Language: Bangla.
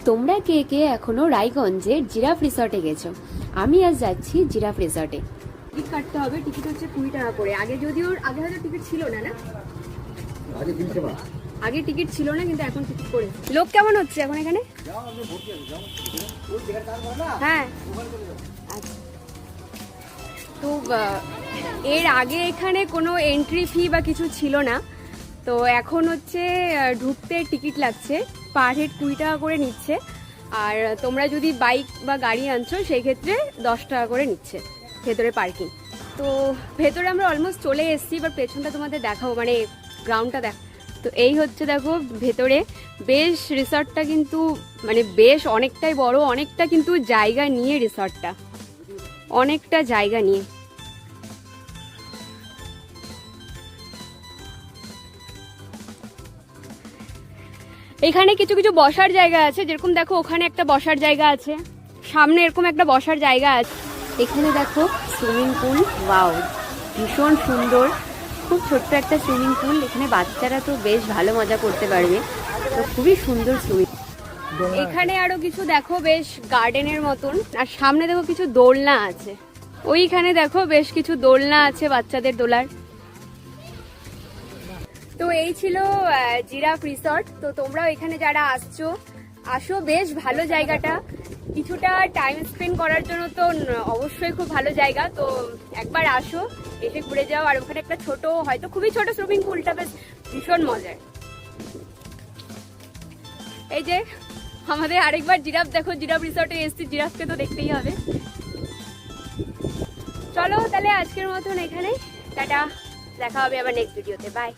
তোমরা কে কে এখনো রায়গঞ্জের জিরাফ রিসর্টে গেছো? আমি আজ যাচ্ছি জিরাফ রিসর্টে। টিকিট কাটতে হবে, টিকিট হচ্ছে 20 টাকা করে। আগে হয়তো টিকিট ছিল না, আগে টিকিট ছিল না, কিন্তু এখন টিকিট করে। লোক কেমন হচ্ছে এখন এখানে? হ্যাঁ, আচ্ছা। তো এর আগে এখানে কোনো এন্ট্রি ফি বা কিছু ছিল না, তো এখন হচ্ছে ঢুকতে টিকিট লাগছে, পার হেড 20 টাকা করে নিচ্ছে। আর তোমরা যদি বাইক বা গাড়ি আনছো সেই ক্ষেত্রে 10 টাকা করে নিচ্ছে ভেতরে পার্কিং। তো ভেতরে আমরা অলমোস্ট চলে এসেছি, এবার পেছনটা তোমাদের দেখাবো, মানে গ্রাউন্ডটা দেখ। তো এই হচ্ছে দেখো ভেতরে, বেশ রিসর্টটা কিন্তু মানে বেশ অনেকটাই বড়, অনেকটা কিন্তু জায়গা নিয়ে রিসর্টটা, অনেকটা জায়গা নিয়ে। এখানে কিছু কিছু বসার জায়গা আছে, যেরকম দেখো ওখানে একটা বসার জায়গা আছে, সামনে এরকম একটা বসার জায়গা আছে। এখানে দেখো সুইমিং পুল, ওয়াও ভীষণ সুন্দর, খুব ছোট্ট একটা সুইমিং পুল। এখানে বাচ্চারা তো বেশ ভালো মজা করতে পারবে, তো খুবই সুন্দর সুইমিং। এখানে আরো কিছু দেখো বেশ গার্ডেনের মতন, আর সামনে দেখো কিছু দোলনা আছে, ওইখানে দেখো বেশ কিছু দোলনা আছে বাচ্চাদের দোলার। তো এই ছিল জিরাফ রিসর্ট। তো তোমরাও এখানে যারা আসো, বেশ ভালো জায়গাটা, কিছুটা টাইম স্পেন্ড করার জন্য তো অবশ্যই খুব ভালো জায়গা। তো একবার আসো, এসে ঘুরে যাও। আর ওখানে একটা ছোট, হয়তো খুবই ছোট সুইমিং পুলটা বেশ ভীষণ মজার। এই যে আমাদের আরেকবার জিরাফ, দেখো জিরাফ রিসর্টে এসেছি, জিরাফকে তো দেখতেই হবে। চলো তাহলে আজকের মতন এখানে টাটা, দেখা হবে আবার নেক্সট ভিডিওতে, বাই।